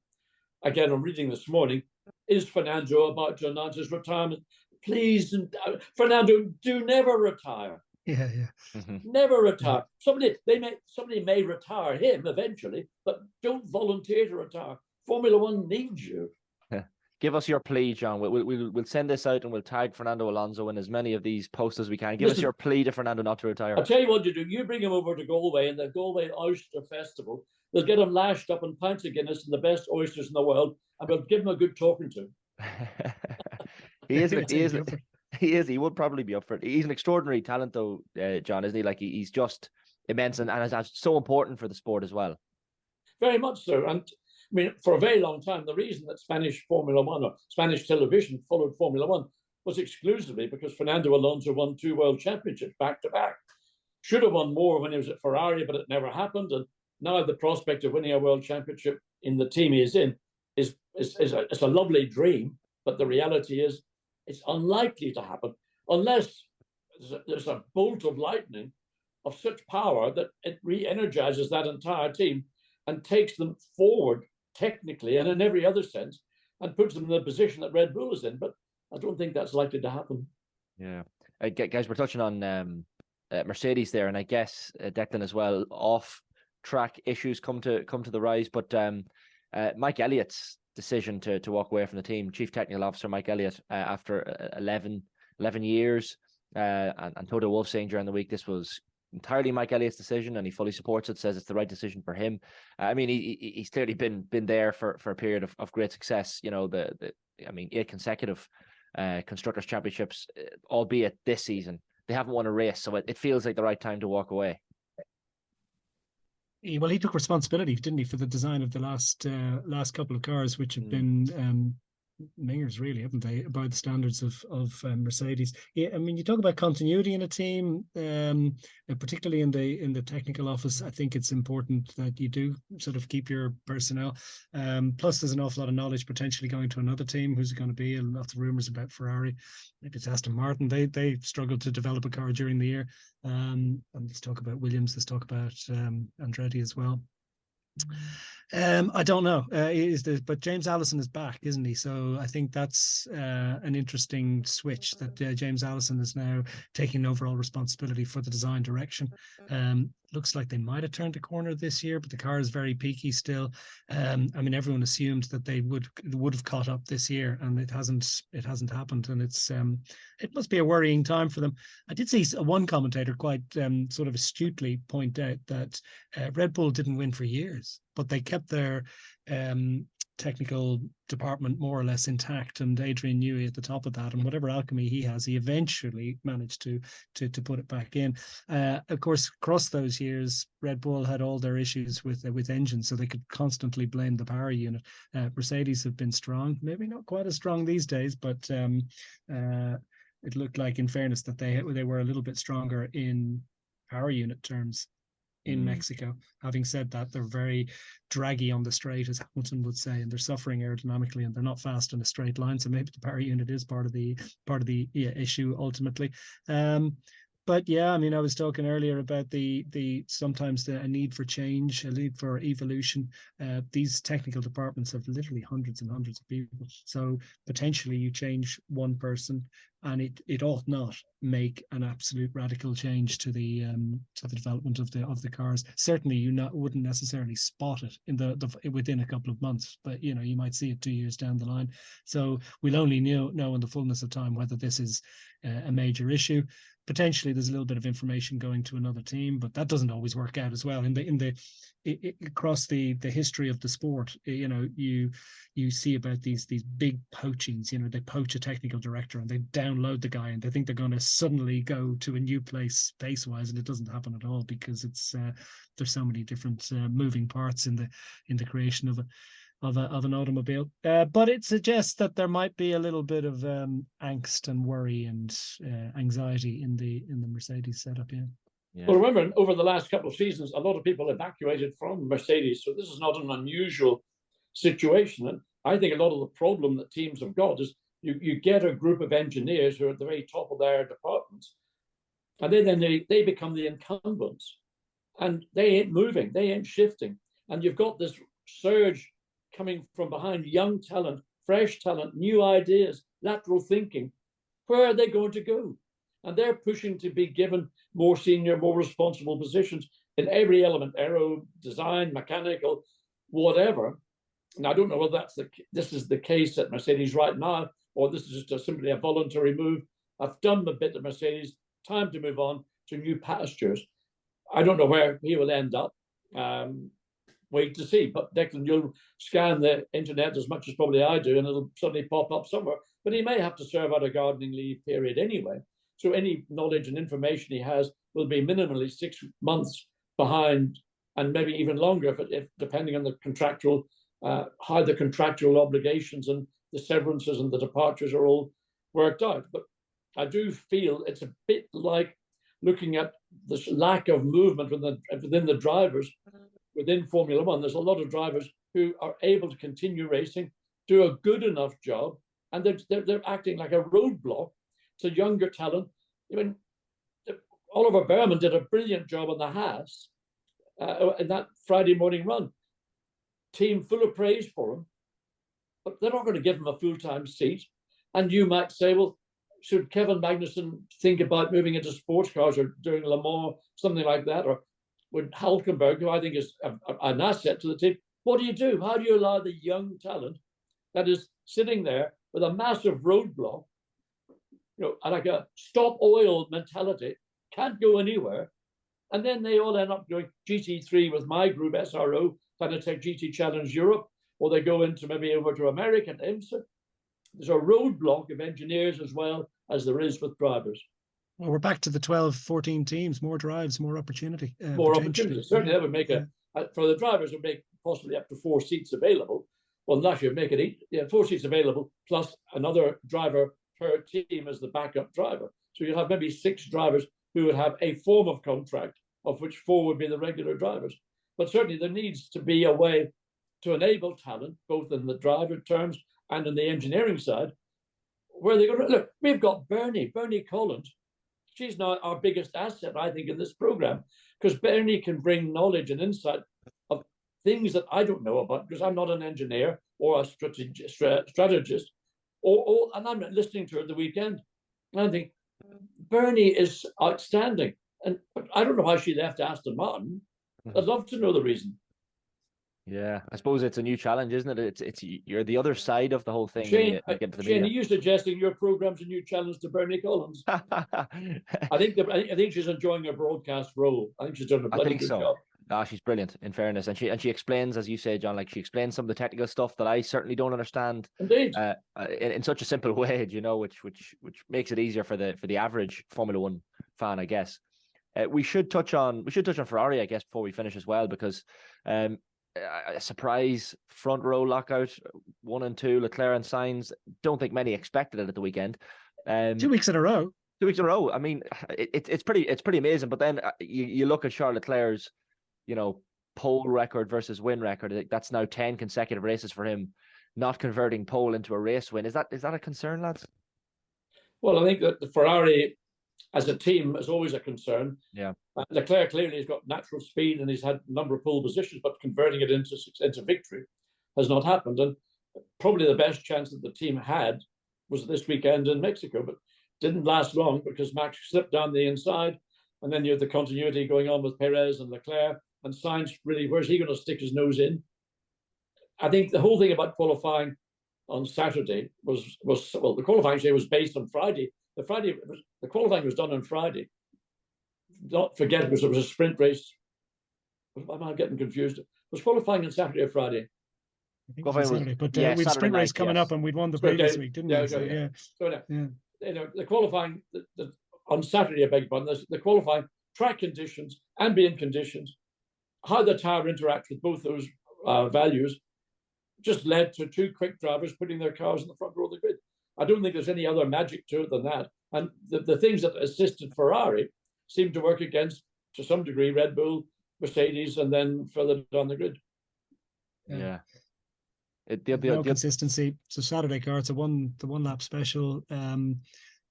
Again, I'm reading this morning, is Fernando about to announce his retirement? Please, Fernando, do never retire. Yeah. Never retire. Somebody may retire him eventually, but don't volunteer to retire. Formula One needs you. Give us your plea, John. We'll send this out and we'll tag Fernando Alonso in as many of these posts as we can. Give us your plea to Fernando not to retire. I'll tell you what you do. You bring him over to Galway and the Galway Oyster Festival. They'll get him lashed up in pints of Guinness and the best oysters in the world, and we'll give him a good talking to. He would probably be up for it. He's an extraordinary talent, though, John, isn't he? Like he's just immense and is so important for the sport as well. Very much so. And I mean, for a very long time, the reason that Spanish Formula One or Spanish television followed Formula One was exclusively because Fernando Alonso won 2 world championships back to back. Should have won more when he was at Ferrari, but it never happened. And now the prospect of winning a world championship in the team he is in is a lovely dream. But the reality is it's unlikely to happen unless there's a bolt of lightning of such power that it re-energizes that entire team and takes them forward technically and in every other sense and puts them in the position that Red Bull is in. But I don't think that's likely to happen. Yeah. Guys, we're touching on Mercedes there, and I guess Declan as well, off-track issues come to the rise. But Mike Elliott's decision to walk away from the team, Chief Technical Officer Mike Elliott, after 11 years, and Toto Wolff saying during the week this was entirely Mike Elliott's decision, and he fully supports it, says it's the right decision for him. I mean, he's clearly been there for a period of great success. You know, 8 consecutive Constructors' Championships, albeit this season. They haven't won a race, so it feels like the right time to walk away. Well, he took responsibility, didn't he, for the design of the last couple of cars, which have been mingers, really, haven't they, by the standards of Mercedes. Yeah, I mean, you talk about continuity in a team, particularly in the technical office. I think it's important that you do sort of keep your personnel. Plus, there's an awful lot of knowledge potentially going to another team. Who's it going to be? And lots of rumors about Ferrari. Maybe it's Aston Martin. They struggled to develop a car during the year. And let's talk about Williams. Let's talk about Andretti as well. I don't know. But James Allison is back, isn't he? So I think that's an interesting switch that James Allison is now taking overall responsibility for the design direction. Looks like they might have turned a corner this year, but the car is very peaky still. I mean, everyone assumed that they would have caught up this year, and it hasn't happened, and it must be a worrying time for them. I did see one commentator quite sort of astutely point out that Red Bull didn't win for years, but they kept their technical department more or less intact, and Adrian Newey at the top of that, and whatever alchemy he has, he eventually managed to put it back in. Of course, across those years, Red Bull had all their issues with engines, so they could constantly blame the power unit. Mercedes have been strong, maybe not quite as strong these days, but it looked like, in fairness, that they were a little bit stronger in power unit terms in Mexico. Having said that, they're very draggy on the straight, as Hamilton would say, and they're suffering aerodynamically, and they're not fast in a straight line. So maybe the power unit is part of the issue ultimately. But yeah, I mean, I was talking earlier about the sometimes a need for change, a need for evolution. These technical departments have literally hundreds and hundreds of people. So potentially you change one person, and it ought not make an absolute radical change to the development of the cars. Certainly, you wouldn't necessarily spot it within a couple of months, but you might see it 2 years down the line. So we'll only know in the fullness of time whether this is a major issue. Potentially, there's a little bit of information going to another team, but that doesn't always work out as well. Across the history of the sport, you see about these big poachings. They poach a technical director and they download the guy, and they think they're going to suddenly go to a new place pace-wise, and it doesn't happen at all, because there's so many different moving parts in the creation of an automobile. But it suggests that there might be a little bit of angst and worry and anxiety in the Mercedes setup. Yeah. Well, remember, over the last couple of seasons, a lot of people evacuated from Mercedes, so this is not an unusual situation. And I think a lot of the problem that teams have got is you get a group of engineers who are at the very top of their departments, and then they become the incumbents, and they ain't moving, they ain't shifting, and you've got this surge coming from behind, young talent, fresh talent, new ideas, lateral thinking. Where are they going to go? And they're pushing to be given more senior, more responsible positions in every element, aero, design, mechanical, whatever. And I don't know whether this is the case at Mercedes right now, or this is just simply a voluntary move. I've done a bit at Mercedes. Time to move on to new pastures. I don't know where he will end up. Wait to see. But Declan, you'll scan the internet as much as probably I do, and it'll suddenly pop up somewhere. But he may have to serve out a gardening leave period anyway. So any knowledge and information he has will be minimally 6 months behind, and maybe even longer if depending on the contractual, how the contractual obligations and the severances and the departures are all worked out. But I do feel it's a bit like looking at this lack of movement within the drivers within Formula One. There's a lot of drivers who are able to continue racing, do a good enough job, and they're acting like a roadblock to younger talent. I mean, Oliver Behrman did a brilliant job on the Haas in that Friday morning run. Team full of praise for him, but they're not going to give him a full-time seat. And you might say, well, should Kevin Magnussen think about moving into sports cars or doing Le Mans, something like that? Or would Hülkenberg, who I think is an asset to the team, what do you do? How do you allow the young talent that is sitting there with a massive roadblock, like a stop oil mentality, can't go anywhere, and then they all end up going GT3 with my group SRO, trying to take GT Challenge Europe, or they go into maybe over to America and IMSA. There's a roadblock of engineers as well as there is with drivers. Well, we're back to the 12, 14 teams, more drives, more opportunity. More opportunity. Certainly that would make for the drivers, it would make possibly up to 4 seats available. Well, not you make it 4 seats available plus another driver per team as the backup driver. So you'll have maybe 6 drivers who would have a form of contract, of which 4 would be the regular drivers. But certainly there needs to be a way to enable talent, both in the driver terms and in the engineering side, where they're going to look. We've got Bernie Collins. She's now our biggest asset, I think, in this program, because Bernie can bring knowledge and insight of things that I don't know about, because I'm not an engineer or a strategist, and I'm listening to her at the weekend, and I think Bernie is outstanding. And I don't know why she left Aston Martin. I'd love to know the reason. Yeah, I suppose it's a new challenge, isn't it? It's you're the other side of the whole thing. Shane, are you suggesting your program's a new challenge to Bernie Collins? I think she's enjoying her broadcast role. I think she's done a bloody good job. Ah, she's brilliant, in fairness, and she explains, as you say, John, like she explains some of the technical stuff that I certainly don't understand. Indeed, in such a simple way, which makes it easier for the average Formula One fan, I guess. We should touch on Ferrari, I guess, before we finish as well, because a surprise front row lockout, 1 and 2, Leclerc and Sainz. Don't think many expected it at the weekend. 2 weeks in a row. 2 weeks in a row. I mean, it's pretty amazing. But then you look at Charles Leclerc's, pole record versus win record. That's now 10 consecutive races for him, not converting pole into a race win. Is that a concern, lads? Well, I think that the Ferrari as a team is always a concern. Yeah. Leclerc clearly has got natural speed and he's had a number of pole positions, but converting it into victory has not happened. And probably the best chance that the team had was this weekend in Mexico, but didn't last long because Max slipped down the inside. And then you have the continuity going on with Perez and Leclerc, and Sainz, really, where's he going to stick his nose in? I think the whole thing about qualifying on Saturday was the qualifying day was based on Friday. The qualifying was done on Friday. Not forget, because it was a sprint race. Am I getting confused? Was qualifying on Saturday or Friday? I think it was Saturday, but we had a sprint race coming up, and we'd won the previous week, didn't we? So, the qualifying on Saturday, I beg your pardon, the qualifying track conditions, ambient conditions, how the tyre interacts with both those values, just led to 2 quick drivers putting their cars in the front row of the grid. I don't think there's any other magic to it than that. And the things that assisted Ferrari seem to work against, to some degree, Red Bull, Mercedes, and then further down the grid. Yeah. No consistency. It's a Saturday car. It's the one lap special.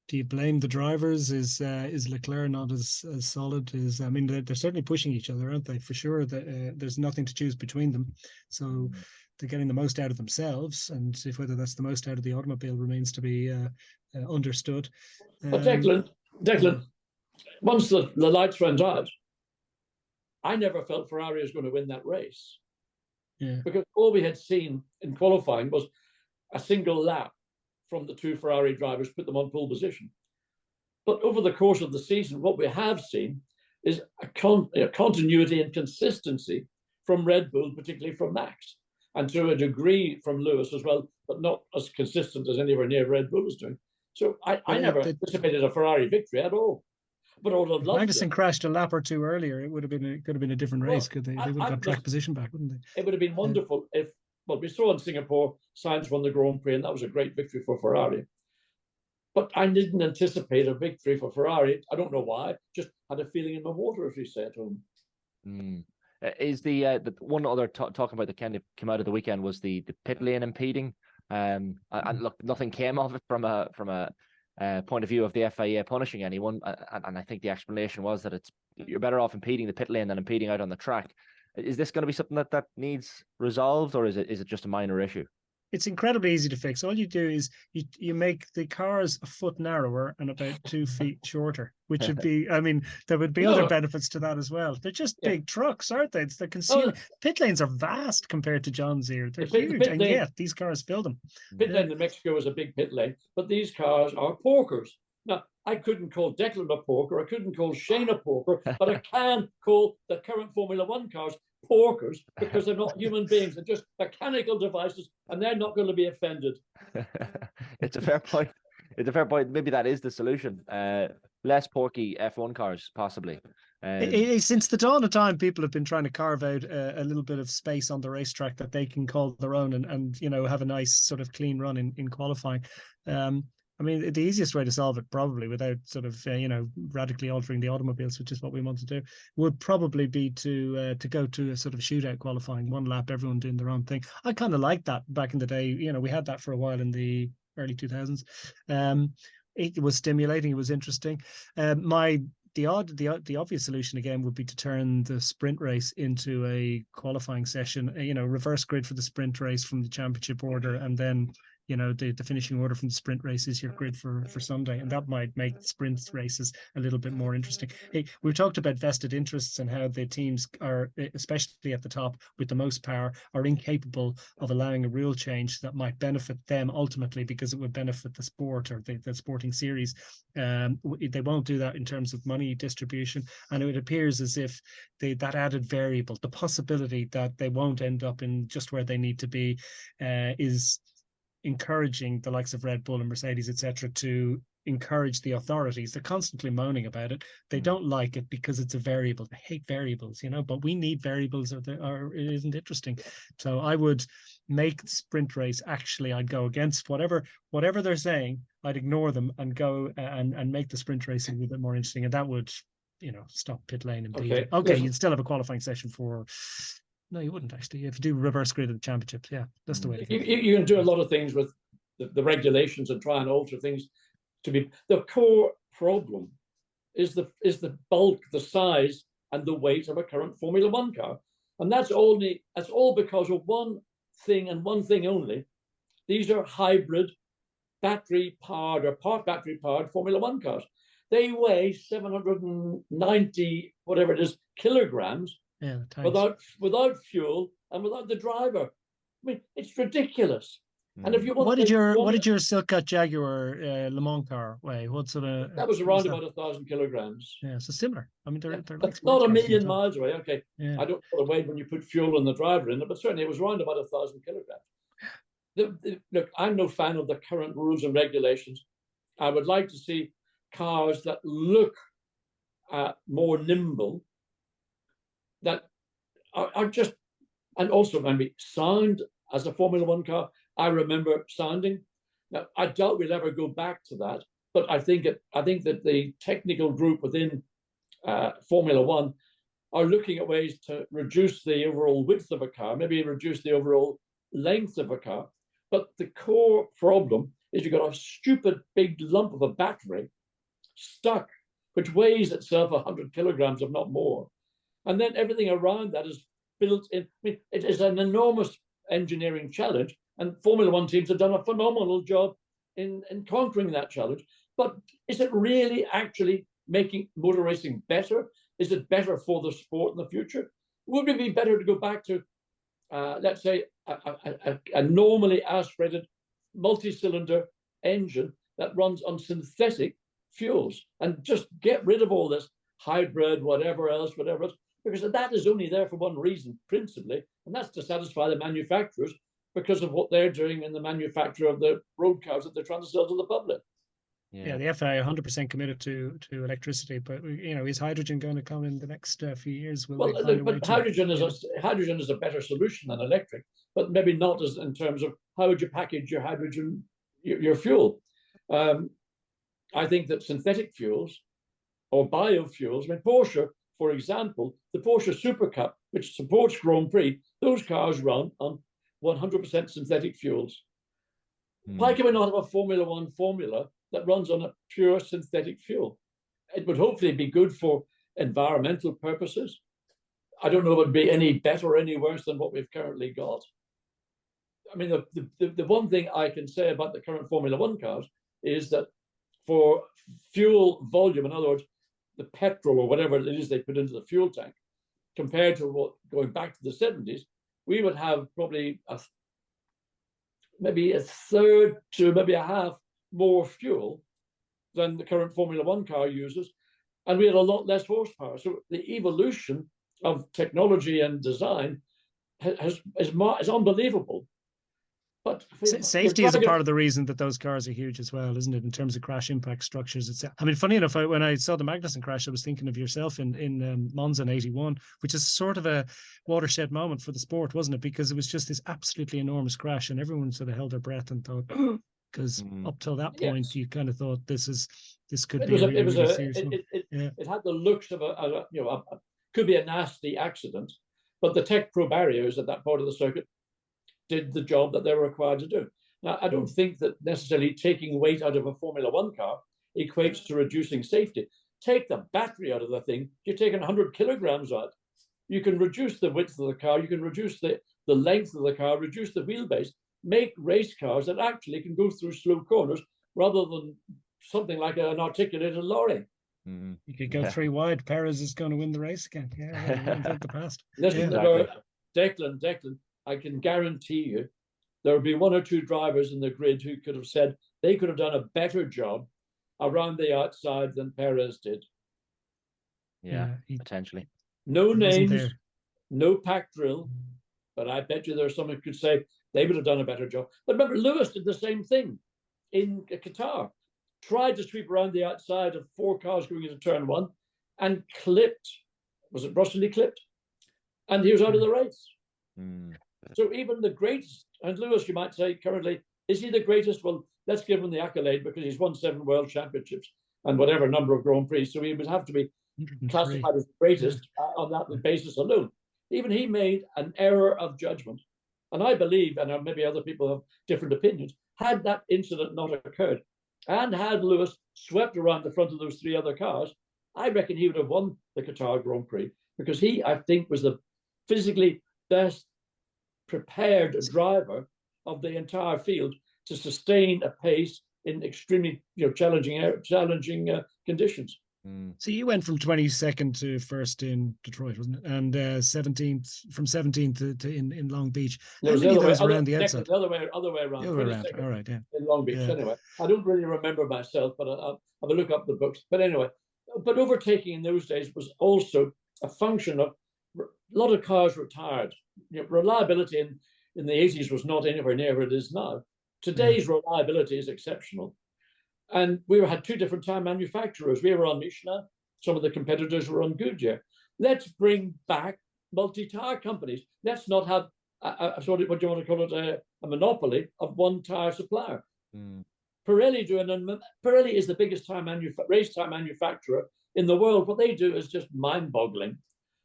Do you blame the drivers? Is Leclerc not as solid? I mean, they're certainly pushing each other, aren't they? For sure. There's nothing to choose between them. So they're getting the most out of themselves, and if whether that's the most out of the automobile remains to be understood. But Declan, once the lights went out, I never felt Ferrari was going to win that race. because all we had seen in qualifying was a single lap from the two Ferrari drivers, put them on pole position. But over the course of the season, what we have seen is a continuity and consistency from Red Bull, particularly from Max, and to a degree from Lewis as well, but not as consistent as anywhere near Red Bull was doing. So I never anticipated a Ferrari victory at all. But I would have loved Magnussen crashed a lap or two earlier, it could have been a different race. They would have got track position back, wouldn't they? It would have been wonderful if, well, we saw in Singapore, Sainz won the Grand Prix, and that was a great victory for Ferrari. But I didn't anticipate a victory for Ferrari. I don't know why. Just had a feeling in my water, as we say at home. Is the one other talking about the kind of came out of the weekend was the pit lane impeding. And look, nothing came of it from a point of view of the FIA punishing anyone. And I think the explanation was that you're better off impeding the pit lane than impeding out on the track. Is this going to be something that needs resolved, or is it just a minor issue? It's incredibly easy to fix. All you do is you make the cars a foot narrower and about 2 feet shorter, which would be, I mean, there would be other benefits to that as well. They're just big trucks, aren't they? They're concealing. Pit lanes are vast compared to John's here. They're huge, and yet these cars fill them. Pit lane in Mexico is a big pit lane, but these cars are porkers. Now, I couldn't call Declan a porker, I couldn't call Shane a porker, but I can call the current Formula One cars porkers because they're not human beings. They're just mechanical devices, and they're not going to be offended. It's a fair point. It's a fair point. Maybe that is the solution. Less porky F1 cars, possibly. Since the dawn of time, people have been trying to carve out a little bit of space on the racetrack that they can call their own and have a nice sort of clean run in qualifying. I mean, the easiest way to solve it, probably without sort of radically altering the automobiles, which is what we want to do, would probably be to go to a sort of shootout qualifying, one lap, everyone doing their own thing. I kind of liked that back in the day. We had that for a while in the early 2000s. It was stimulating. It was interesting. The obvious solution again would be to turn the sprint race into a qualifying session. Reverse grid for the sprint race from the championship order, and then the finishing order from the sprint race is your grid for Sunday, and that might make sprint races a little bit more interesting. Hey, we've talked about vested interests and how the teams are, especially at the top with the most power, are incapable of allowing a rule change that might benefit them ultimately because it would benefit the sport or the sporting series. They won't do that in terms of money distribution, and it appears as if that added variable, the possibility that they won't end up in just where they need to be, is encouraging the likes of Red Bull and Mercedes, etc., to encourage the authorities. They're constantly moaning about it. They don't like it because it's a variable. They hate variables, but we need variables or it isn't interesting. So I would make the sprint race, actually, I'd go against whatever they're saying. I'd ignore them and go and make the sprint race a little bit more interesting. And that would, stop pit lane impeding. Okay, you'd still have a qualifying session for... No, you wouldn't actually. If you do reverse grid of the championships, that's the way to go. You can do a lot of things with the regulations and try and alter things to be. The core problem is the bulk, the size, and the weight of a current Formula One car, and that's all because of one thing and one thing only. These are hybrid, battery-powered or part battery-powered Formula One cars. They weigh 790 whatever it is kilograms. Yeah, without fuel and without the driver. I mean, it's ridiculous. And if you want, what did your Silkat Jaguar Le Mans car weigh? What sort of? That was around about 1,000 kilograms. Yeah, so similar. I mean, they're like not a million miles away. Okay, I don't know the weight when you put fuel and the driver in it, but certainly it was around about 1,000 kilograms. Look, I'm no fan of the current rules and regulations. I would like to see cars that look more nimble, that are just, and also maybe sound as a Formula One car. I remember sounding. Now, I doubt we'll ever go back to that, but I think that the technical group within Formula One are looking at ways to reduce the overall width of a car, maybe reduce the overall length of a car. But the core problem is you've got a stupid big lump of a battery stuck, which weighs itself 100 kilograms, if not more. And then everything around that is built in. I mean, it is an enormous engineering challenge, and Formula One teams have done a phenomenal job in conquering that challenge. But is it really actually making motor racing better? Is it better for the sport in the future? Would it be better to go back to let's say, a normally aspirated multi-cylinder engine that runs on synthetic fuels, and just get rid of all this hybrid, whatever else, because that is only there for one reason, principally, and that's to satisfy the manufacturers because of what they're doing in the manufacture of the road cars that they're trying to sell to the public. Yeah, the FIA 100% committed to electricity, but is hydrogen going to come in the next few years? Well, look, but hydrogen is a better solution than electric, but maybe not as in terms of how would you package your hydrogen, your fuel. I think that synthetic fuels or biofuels, Porsche, for example, the Porsche Super Cup, which supports Grand Prix, those cars run on 100% synthetic fuels. Why can we not have a Formula One formula that runs on a pure synthetic fuel? It would hopefully be good for environmental purposes. I don't know if it would be any better or any worse than what we've currently got. I mean, the one thing I can say about the current Formula One cars is that for fuel volume, in other words, the petrol or whatever it is they put into the fuel tank, compared to what going back to the 70s, we would have probably maybe a third to maybe a half more fuel than the current Formula One car uses, and we had a lot less horsepower. So the evolution of technology and design is unbelievable. But safety is a part of the reason that those cars are huge as well, isn't it? In terms of crash impact structures, funny enough, when I saw the Magnussen crash, I was thinking of yourself in Monza in '81, which is sort of a watershed moment for the sport, wasn't it? Because it was just this absolutely enormous crash, and everyone sort of held their breath and thought, because up till that point, you kind of thought this could be a really serious one. It had the looks of could be a nasty accident, but the Tech Pro barriers at that part of the circuit did the job that they were required to do. Now, I don't think that necessarily taking weight out of a Formula One car equates to reducing safety. Take the battery out of the thing, you're taking 100 kilograms out. You can reduce the width of the car, you can reduce the length of the car, reduce the wheelbase, make race cars that actually can go through slow corners rather than something like an articulated lorry. Mm-hmm. You could go 3 wide. Perez is going to win the race again. Yeah, the past. Listen, Declan, I can guarantee you there will be 1 or 2 drivers in the grid who could have said they could have done a better job around the outside than Perez did. Yeah, potentially. No names, no pack drill, but I bet you there's someone who could say they would have done a better job. But remember, Lewis did the same thing in Qatar. Tried to sweep around the outside of 4 cars going into turn 1 and clipped. Was it Russell he clipped? And he was out of the race. So even the greatest, and Lewis, you might say currently, is he the greatest? Well, let's give him the accolade because he's won 7 world championships and whatever number of Grand Prix. So he would have to be classified as the greatest on that basis alone. Even he made an error of judgment. And I believe, and maybe other people have different opinions, had that incident not occurred, and had Lewis swept around the front of those 3 other cars, I reckon he would have won the Qatar Grand Prix because he, I think, was the physically best prepared driver of the entire field to sustain a pace in extremely challenging conditions. So you went from 22nd to first in Detroit, wasn't it? And 17th from 17th to in Long Beach. How many of those around the outside? The other way around. All right, yeah. In Long Beach, anyway. I don't really remember myself, but I'll have a look up the books. But anyway, but overtaking in those days was also a function of a lot of cars retired. Reliability in the 80s was not anywhere near where it is now. Today's reliability is exceptional. And we had 2 different tire manufacturers. We were on Michelin. Some of the competitors were on Goodyear. Let's bring back multi-tire companies. Let's not have what do you want to call it, a monopoly of one tire supplier. Pirelli Pirelli is the biggest race tire manufacturer in the world. What they do is just mind-boggling.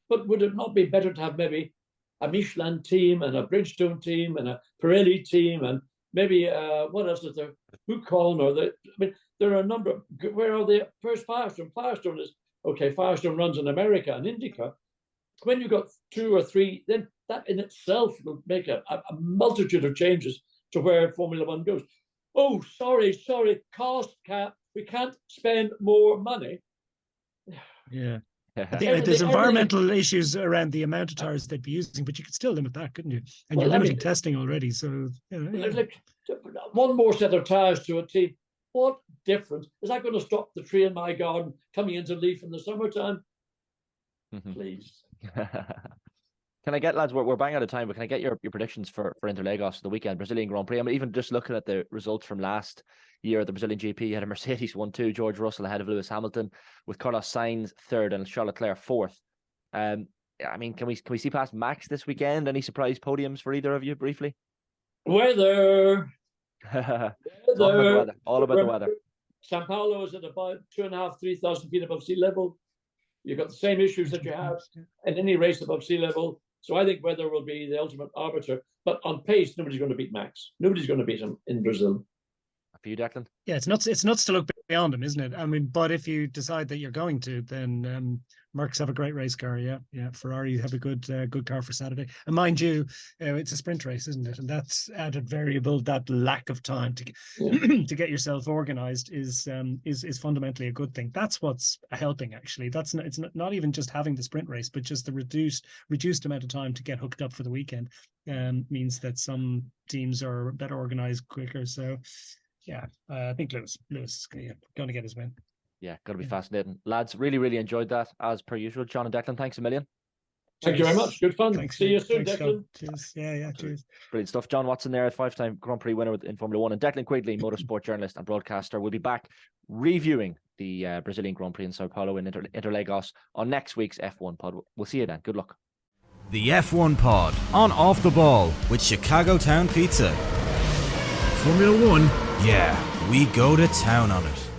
But would it not be better to have maybe a Michelin team and a Bridgestone team and a Pirelli team and maybe what else is there? Hucon or there are a number of, where are they? First Firestone. Firestone is okay. Firestone runs in America and IndyCar. When you've got 2 or 3, then that in itself will make a multitude of changes to where Formula One goes. Oh, sorry, cost cap. We can't spend more money. Yeah. I think there's environmental issues around the amount of tires they'd be using, but you could still limit that, couldn't you? And you're limiting testing already, so like one more set of tires to a team. What difference is that going to stop the tree in my garden coming into leaf in the summertime? Please. Can I get, lads, we're bang out of time, but can I get your predictions for Interlagos the weekend, Brazilian Grand Prix? I mean, even just looking at the results from last year, the Brazilian GP, you had a Mercedes 1-2, George Russell ahead of Lewis Hamilton, with Carlos Sainz third and Charles Leclerc fourth. I mean, can we see past Max this weekend? Any surprise podiums for either of you, briefly? Weather. All about the weather. Sao Paulo is at about 2,500, 3,000 feet above sea level. You've got the same issues that you have in any race above sea level. So I think weather will be the ultimate arbiter. But on pace, nobody's going to beat Max. Nobody's going to beat him in Brazil. For you, Declan? Yeah, it's nuts to look beyond him, isn't it? I mean, but if you decide that you're going to, then Mercs have a great race car. Yeah. Ferrari have a good car for Saturday. And mind you, it's a sprint race, isn't it? And that's added variable. That lack of time to to get yourself organised is fundamentally a good thing. That's what's helping, actually. It's not even just having the sprint race, but just the reduced amount of time to get hooked up for the weekend means that some teams are better organised quicker. So. Yeah, I think Lewis is going to get his win. Yeah, going to be fascinating. Lads, really, really enjoyed that, as per usual. John and Declan, thanks a million. Thank you very much. Good fun. Thanks, See you soon, thanks, Declan. Cheers. Yeah, cheers. Brilliant stuff. John Watson there, 5-time Grand Prix winner in Formula 1, and Declan Quigley, motorsport journalist and broadcaster, will be back reviewing the Brazilian Grand Prix in Sao Paulo in Interlagos on next week's F1 pod. We'll see you then. Good luck. The F1 pod on Off the Ball with Chicago Town Pizza. Formula 1? Yeah, we go to town on it.